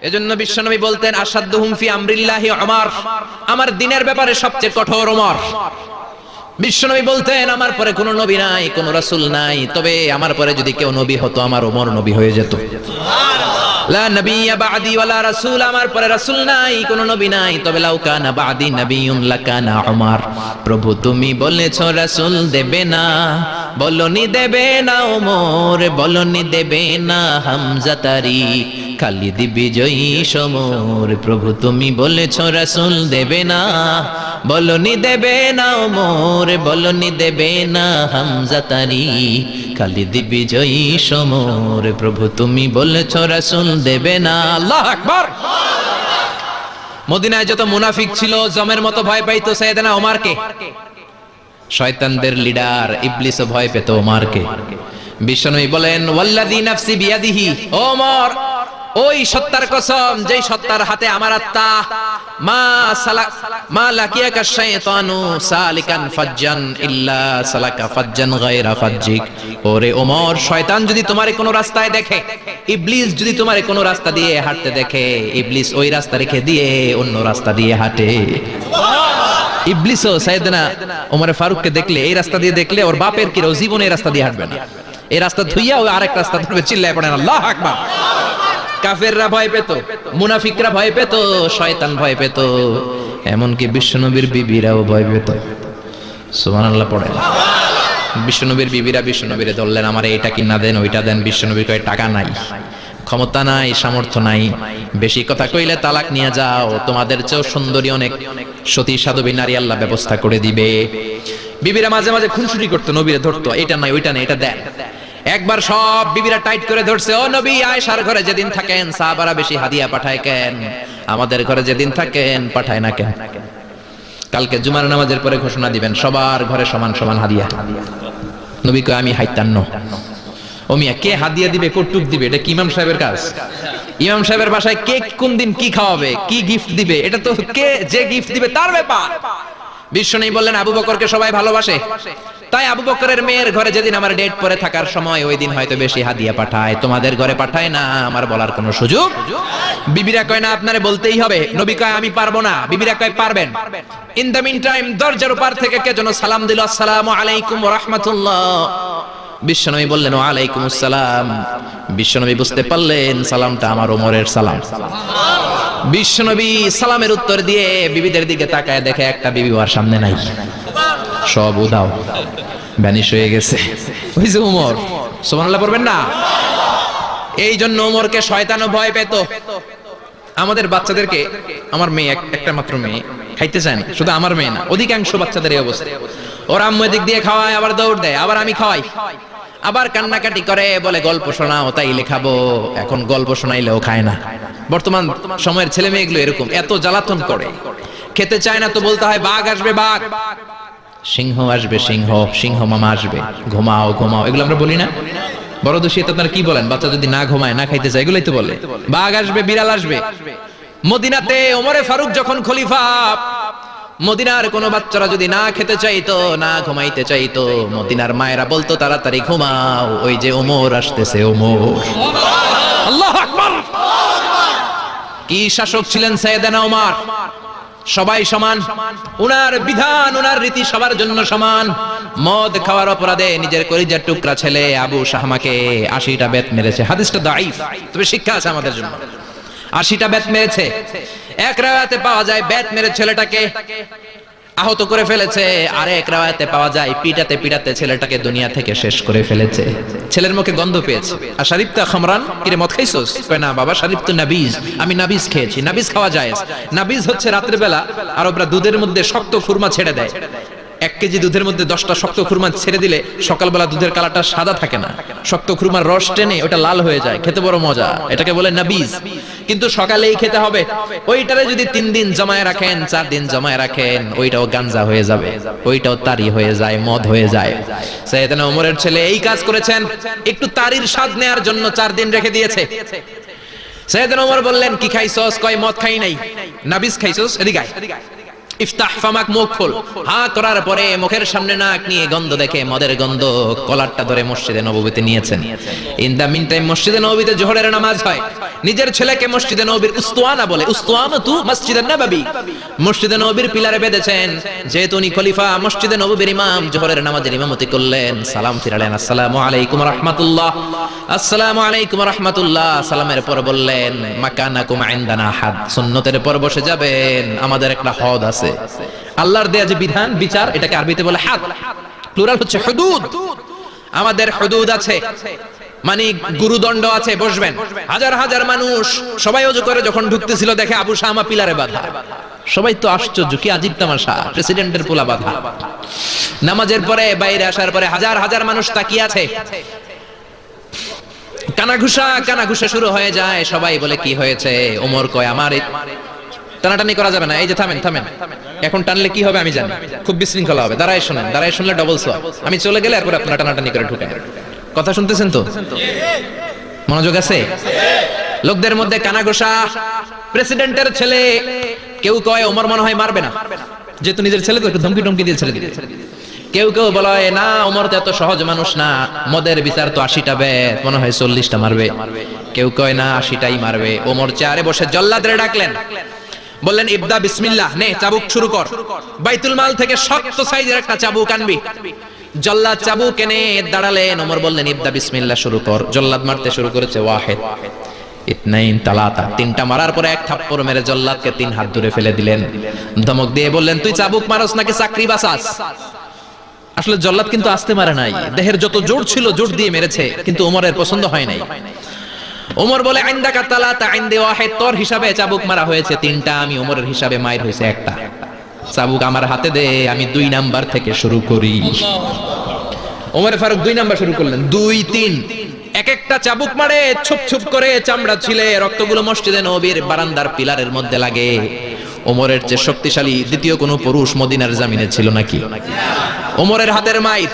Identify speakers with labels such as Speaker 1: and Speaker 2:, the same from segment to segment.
Speaker 1: এজন্য বিশ্বনবী বলতেন আসাদুহুম ফি আমরিল্লাহি উমর, আমার দ্বীনের ব্যাপারে সবচেয়ে কঠোর ওমর। বিশ্বনবী বলতেন আমার পরে কোনো নবী নাই, কোনো রাসূল নাই, তবে আমার পরে যদি কেউ নবী হতো আমার ওমর নবী হয়ে যেত। লা নবিয়্যা বা'দি ওয়ালা রাসূল, আমার পরে রাসূল নাই, কোনো নবী নাই, তবে লাউ কানা বা'দি নবিয়্যুন লাকানা উমর। প্রভু তুমি বলেছো রাসূল দেবে না, বলনি দেবে না ওমর, বলনি দেবে না হামজা তারি, খালিদ বিজয়ী সমর। প্রভু তুমি বলেছো রাসূল দেবে না, বলনি দেবে না ওমর, বলনি দেবে না হামজা তারি, খালিদ বিজয়ী সমর। প্রভু তুমি বলেছো রাসূল দেবে না। আল্লাহু আকবার। মদিনায় যত মুনাফিক ছিল জমের মতো ভয় পাইতো সাইয়েদনা ওমরকে। শয়তানদের লিডার ইবলিসও ভয় পেত ওমরকে। বিশ্বনবী বলেন ওয়াল্লাযী নাফসি বিয়াদিহি, ওমর ওই সত্তার কসম যেই সত্তার হাতে আমার আত্মা, মা লাকিয়াকা শাইতানু সালিকান ফাজ্জান ইল্লা সালাকা ফাজ্জান গায়রা ফাজ্জিক। ওরে ওমর, শয়তান যদি তোমারে কোনো রাস্তায় দেখে, ইবলিস যদি তোমারে কোনো রাস্তা দিয়ে হাঁটতে দেখে, ইবলিস ওই রাস্তা রেখে দিয়ে অন্য রাস্তা দিয়ে হাঁটে। ইবলিসও সাইয়েদনা ওমর ফারুককে দেখলে, এই রাস্তা দিয়ে দেখলে ওর বাপের কি জীবনে এই রাস্তা দিয়ে হাঁটবে না, এই রাস্তা ধুইয়া ওই আরেক রাস্তা ধরবে। চিল্লায় পড়েন আল্লাহু আকবার। কাফেররা ভয় পেত, মুনাফিকরা ভয় পেত, শয়তান ভয় পেত, এমনকি বিশ্বনবীর বিবিরাও ভয় পেত। সুবহানাল্লাহ পড়েন। বিশ্বনবীর বিবিরা বিশ্বনবীরে ধরলেন, আমার এইটা কিনা দেন, ওইটা দেন। বিশ্বনবী কয় টাকা নাই, ক্ষমতা নাই, সামর্থ্য নাই, বেশি কথা কইলে তালাক নিয়ে যাও, তোমাদের চেয়েও সুন্দরী অনেক সতী সাধবী নারী আল্লাহ ব্যবস্থা করে দিবে। বিবিরা মাঝে মাঝে খুনসুটি করতো, নবীরে ধরতো, এটা নাই ওইটা নাই, এটা দেন। একবার সব বিবিরা টাইট করে ধরছে, ও নবী আয়েশার ঘরে যেদিন থাকেন সাহাবারা বেশি হাদিয়া পাঠায় কেন, আমাদের ঘরে যেদিন থাকেন পাঠায় না কেন? কালকে জুমার নামাজের পরে ঘোষণা দিবেন সবার ঘরে সমান সমান হাদিয়া। নবী কয় আমি হাইতান্ন। ও মিয়া, কে হাদিয়া দিবে, কটুক দিবে, এটা কি ইমাম সাহেবের কাজ? ইমাম সাহেবের বাসায় কে কোন দিন কি খাওয়াবে, কি গিফট দিবে, এটা তো কে যে গিফট দিবে তার ব্যাপার। বিশ্বনবী বললেন আবু বকরকে সবাই ভালোবাসে, তাই আবু বকরের মেয়ের ঘরে যেদিন আমার ডেট পরে থাকার সময় ওই দিন হয়তো বেশি হাদিয়া পাঠায়, তোমাদের ঘরে পাঠায় না, আমার বলার কোনো সুযোগ। বিবিরা কয় না আপনারে বলতেই হবে। নবী কয় আমি পারবো না, বিবিরা কয় পারবেন। ইন দ্য মিন টাইম দরজার উপর থেকে কে যেন সালাম দিল, আসসালামু আলাইকুম ওয়া রাহমাতুল্লাহ। বিশ্বনবী বললেন ওয়া আলাইকুম আসসালাম। বিশ্বনবী বুঝতে পারলেন সালামটা আমার ওমরের সালাম। বিশ্বনবী সালামের উত্তর দিয়ে বিবিদের দিকে তাকায়, দেখে একটা বিবি ওর সামনে নাই, সব উধাও, ভ্যানিশ হয়ে গেছে। ওই যে ওমর, সুবহানাল্লাহ পড়বেন না? এই জন্য ওমরকে শয়তানও ভয় পেত। আমাদের বাচ্চাদেরকে, আমার মেয়ে একটা মাত্র মেয়ে, খাইতে চায় না, শুধু আমার মেয়ে না, অধিকাংশ বাচ্চাদের এই অবস্থা। ওর আম্মু এদিক দিয়ে খাওয়ায়, আবার দৌড় দেয়, আবার আমি খাওয়াই, আবার কান্নাকাটি করে, বলে গল্প শোনাও, তাই লেখাবো। এখন গল্প শোনাইলেও খায় না। বর্তমান সময়ের ছেলে মেয়েগুলো এরকম, এত জ্বালাতন করে, খেতে চায় না তো বলতে হয় বাঘ আসবে বাঘ, সিংহ আসবে সিংহ, সিংহ মামা আসবে, ঘুমাও ঘুমাও, এগুলো আমরা বলি না? বড় দোষী তো আপনারা কি বলেন? বাচ্চা যদি না ঘুমায়, না খাইতে চায়, এগুলোই তো বলে। বাঘ আসবে, বিড়াল আসবে। মদিনাতে ওমরে ফারুক যখন খলিফা, মদিনার কোনো বাচ্চারা যদি না খেতে চাইতো, না ঘুমাইতে চাইতো, মদিনার মায়েরা বলতো তাড়াতাড়ি ঘুমাও, ওই যে ওমর আসতেছে ওমর। আল্লাহু আকবার। কি শাসক ছিলেন সাইয়েদনা ওমর! সবাই সমান, উনার বিধান, উনার রীতি সবার জন্য সমান। মদ খাওয়ার অপরাধে নিজের কলিজার টুকরা ছেলে আবু শাহমাকে 80টা বেত মেরেছে। হাদিসটা দাঈফ, তবে শিক্ষা আছে আমাদের জন্য। 80টা বেত মেরেছে। এক রাওয়ায়াতে পাওয়া যায় বেত মেরে ছেলেটাকে আহত করে ফেলেছে, আর এক রাওয়ায়াতে পাওয়া যায় পিটাতে পিটাতে ছেলেটাকে দুনিয়া থেকে শেষ করে ফেলেছে। ছেলের মুখে গন্ধ পেয়েছে। আর শারিবতা খামরান, কিরে মদ খাইছস? কয় না বাবা, শারিবতু নাবিজ, আমি নাবিজ খেয়েছি। নাবিজ খাওয়া যায়। নাবিজ হচ্ছে রাতের বেলা আরবরা দুধের মধ্যে শক্ত খুরমা ছেড়ে দেয়। 1 কেজি দুধের মধ্যে 10টা শক্ত খুরমা ছেড়ে দিলে সকালবেলা দুধের কালারটা সাদা থাকে না, শক্ত খুরমার রস টেনে ওটা লাল হয়ে যায়, খেতে বড় মজা, এটাকে বলে নাবিজ। কিন্তু সকালেই খেতে হবে। ওইটারে যদি 3 দিন জমায় রাখেন, 4 দিন জমায় রাখেন, ওইটাও গাঞ্জা হয়ে যাবে, ওইটাও তারি হয়ে যায়, মদ হয়ে যায়। সাইয়েদনা ওমরের ছেলে এই কাজ করেছেন, একটু তারির স্বাদ নেয়ার জন্য 4 দিন রেখে দিয়েছে। সাইয়েদনা ওমর বললেন কি খাইছস? কয় মদ খাই নাই। নাবিজ খাইছস? এদিকে আয়। ইফতাহ ফামাক, মুখ খোল। হা করার পরে মুখের সামনে নাক নিয়ে গন্ধ দেখে মদের গন্ধ, কলারটা ধরে মসজিদে নববীতে নিয়েছেন। ইন দা মিন টাইম মসজিদে নববীতে জোহরের নামাজ হয়। নিজের ছেলেকে মসজিদে নববীর উস্তুয়ানা বলে, উস্তুয়ানাতু মসজিদুন নববী, মসজিদে নববীর পিলারে বেঁধেছেন। যেহেতু উনি খলিফা, মসজিদে নববীর ইমাম, জোহরের নামাজের ইমামতি করলেন, সালাম ফিরালেন, আসসালামু আলাইকুম রাহমাতুল্লাহ, আসসালামু আলাইকুম রাহমাতুল্লাহ। সালামের পর বললেন, মাকানাকুম ইনদানা হাদ, সুন্নতের পর বসে যাবেন, আমাদের একটা হদ আছে। আল্লাহর দেয়া যে বিধান, বিচার, এটাকে আরবিতে বলে হাদ, প্লুরাল হচ্ছে হুদুদ। আমাদের হুদুদ আছে, মানে গুরুদণ্ড আছে, বসবেন। হাজার হাজার মানুষ সবাই ওযু করে যখন ঢুকতেছিল, দেখে আবু শামা পিলারে বাঁধা। সবাই তো আশ্চর্য, কি আজীব তামাশা, প্রেসিডেন্টের পোলা বাঁধা। নামাজের পরে বাইরে আসার পরে হাজার হাজার মানুষ তাকিয়ে আছে। কানাঘুষা শুরু হয়ে যায়। সবাই বলে কি হয়েছে? ওমর কয়, আমার টানাটানি করা যাবে না, এই যে থামেন থামেন, এখন টানলে কি হবে আমি জানি, খুব বিশৃঙ্খলা হবে, দাঁড়ায় শোনেন, দাঁড়ায় শুনলে ডবল সোয়াব, আমি চলে গেলে এরপর আপনারা টানাটানি করে ঢুকেন। কথা শুনতেছেন তো? মনোযোগ আছে? লোকদের মধ্যে কানাঘোষা। প্রেসিডেন্টের ছেলে, কেউ কয় ওমর মনে হয় মারবে না, যেহেতু নিজের ছেলে তো একটু ধমকি টমকি দিয়ে ছেড়ে দিবে। কেউ কেউ বলে না, ওমর তো এত সহজ মানুষ না, মদের বিচার তো 80টা বেত, মনে হয় 40টা মারবে। কেউ কয় না, 80টাই মারবে। ওমর চেয়ারে বসে জল্লাদরে ডাকলেন, বললেন, ইবদা বিসমিল্লাহ, নে চাবুক শুরু কর। বাইতুল মাল থেকে শক্ত সাইজের একটা চাবুক আনবি। জল্লাদ চাবুক এনে দাঁড়ালেন। ওমর বললেন, ইবদা বিসমিল্লাহ, শুরু কর। জল্লাদ মারতে শুরু করেছে। ওয়াহিদ, ইতনাইন, তালাতা, তিনটা মারার পরে এক থাপ্পড় মেরে জল্লাদকে 3 হাত দূরে ফেলে দিলেন। ধমক দিয়ে বললেন, তুই চাবুক মারস নাকি চাকরি বাসাস? আসলে জল্লাদ কিন্তু আস্তে মারে নাই, দেহের যত জোর ছিল জোর দিয়ে মেরেছে, কিন্তু ওমরের পছন্দ হয় নাই। ওমর বলে, আইন্দাকা তালাতা আইন্দে ওয়াহিদ, তোর হিসাবে চাবুক মারা হয়েছে 3টা, আমি ওমরের হিসাবে মাইর হয়েছে 1টা। চাবুক আমার হাতে দে, আমি 2 নাম্বার থেকে শুরু করি। ওমর ফারুক 2 নাম্বার শুরু করলেন, 2, 3, এক একটা চাবুক মারে, ছুপ ছুপ করে চামড়া ছিলে, রক্তগুলো মসজিদে নববীর বারান্দার পিলারের মধ্যে লাগে। ওমরের চেয়ে শক্তিশালী দ্বিতীয় কোনো পুরুষ মদিনার জমিনে ছিল নাকি? ওমরের হাতের মাইর।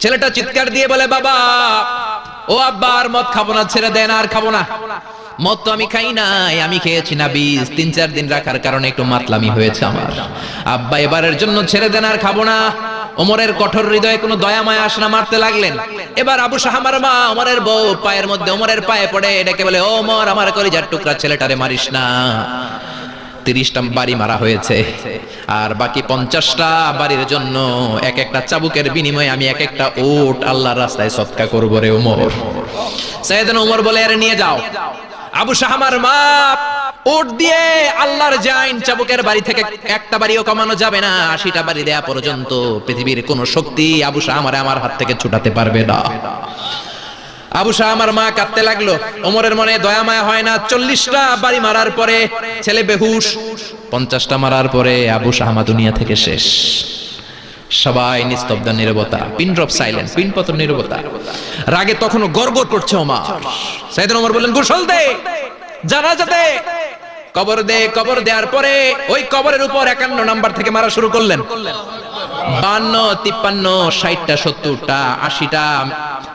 Speaker 1: ছেলেটা চিৎকার দিয়ে বলে, বাবা, ও আব্বা, আর মদ খাবো না, ছেড়ে দেন, আর খাবো না। মদ তো আমি খাই নাই, আমি খেয়েছি না বীজ, 3-4 দিন রাখার কারণে একটু মাতলামি হয়েছে আমার। আব্বা, এবারের জন্য ছেড়ে দেন, আর খাবো না। ওমরের কঠোর হৃদয়ে কোনো দয়া মায়া আসে না, মারতে লাগলেন। এবার আবু শাহামার মা, ওমরের বউ, পায়ের মধ্যে ওমরের পায়ে পড়ে ডেকে বলে, ওমর, আমার কলিজার টুকরা ছেলেটারে মারিস না। 30টা বাড়ি মারা হয়েছে, আর বাকি 50টা বাড়ির জন্য এক একটা চাবুকের বিনিময়ে আমি এক একটা ওট আল্লাহর রাস্তায় সদকা করব রে ওমর। সাইয়েদনা ওমর বলে, আরে নিয়ে যাও। আবু শাহামার মা ওট দিয়ে আল্লাহর জাইন, চাবুকের বাড়ি থেকে একটা বাড়িও কমানো যাবে না, 80টা বাড়ি দেয়া পর্যন্ত পৃথিবীর কোন শক্তি আবু শাহামারে আমার হাত থেকে ছুটাতে পারবে না। আবু শাহামার মা কাঁদতে লাগলো। ওমরের মনে দয়া মায়া হয় না। 40টা বাড়ি মারার পরে ছেলে বেহুশ, 50টা মারার পরে আবু শাহামা দুনিয়া থেকে শেষ। সবাই নিস্তব্ধ, নীরবতা, পিন ড্রপ সাইলেন্স, পিন পতন নীরবতা। রাগে তখনও গড়গড় করছে ওমর। সাইয়েদনা ওমর বললেন, গোসল দে, জানাজাতে কবর দে। কবর দেওয়ার পরে ওই কবরের উপর 51 নাম্বার থেকে মারা শুরু করলেন। 52, 53, 60টা, 70টা, 80টা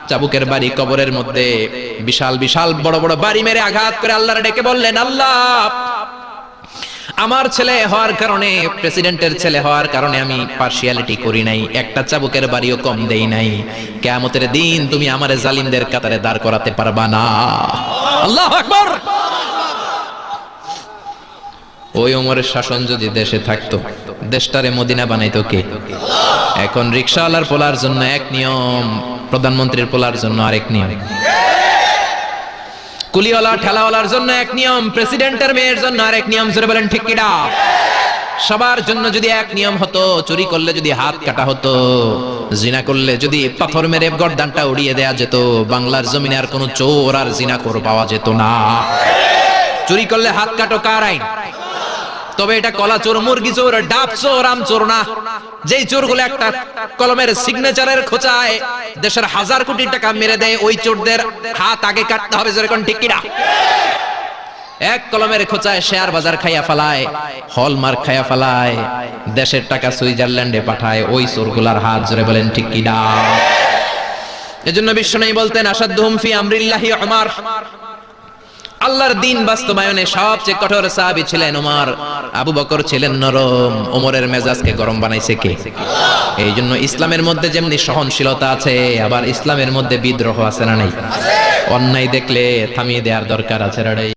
Speaker 1: চাবুকের বাড়ি কবরের মধ্যে বিশাল বিশাল বড় বড় বাড়ি মেরে আঘাত করে আল্লাহর ডেকে বললেন, আল্লাহ, আমার ছেলে হওয়ার কারণে, প্রেসিডেন্টের ছেলে হওয়ার কারণে আমি পার্সিয়ালিটি করি নাই, একটা চাবুকের বাড়িও কম দেই নাই। কিয়ামতের দিন তুমি আমারে জালিমদের কাতারে দাঁড় করাতে পারবা না। আল্লাহু আকবার। ওই ওমরের শাসন যদি দেশে থাকতো, দেশটারে মদিনা বানাইতো কে? এখন রিকশাওয়ালার পোলার জন্য এক নিয়ম, প্রধানমন্ত্রীর পোলার জন্য আরেক নিয়ম, কুলিওয়ালা ঠেলাওয়ালার জন্য এক নিয়ম, প্রেসিডেন্টের মেয়ের জন্য আরেক নিয়ম। জোরে বলেন ঠিক কিনা? সবার জন্য যদি এক নিয়ম হতো, চুরি করলে যদি হাত কাটা হতো, জিনা করলে যদি পাথর মেরে গর্দানটা উড়িয়ে দেয়া যেত, বাংলার জমিনে আর কোনো চোর আর জিনাখোর পাওয়া যেত না। চুরি করলে হাত কাটো কার আইন? তবে এটা কলা চোর, মুরগি চোর, ডাব চোর, আম চোর না। যেই চোরগুলো একটা কলমের সিগনেচারের খোঁচায় দেশের 1000 কোটি টাকা মেরে দেয়, ওই চোরদের হাত আগে কাটতে হবে। যেরকম ঠিক কিনা? এক কলমের খোঁচায় শেয়ার বাজার খাইয়া ফেলায়, হলমার্ক খাইয়া ফেলায়, দেশের টাকা সুইজারল্যান্ডে পাঠায়, ওই চোরগুলার হাত। জোরে বলেন ঠিক কিনা? এজন্য বিশ্বনবী বলতেন, আসাদুহুম ফি আমরিল্লাহি উমর। আল্লাহর দ্বীন বাস্তবায়নে সবচেয়ে কঠোর সাহাবী ছিলেন ওমর। আবু বকর ছিলেন নরম, ওমরের মেজাজকে গরম বানাইছে কে? এই জন্য ইসলামের মধ্যে যেমনি সহনশীলতা আছে, আবার ইসলামের মধ্যে বিদ্রোহ আছে না নাই? অন্যায় দেখলে থামিয়ে দেওয়ার দরকার আছে রে।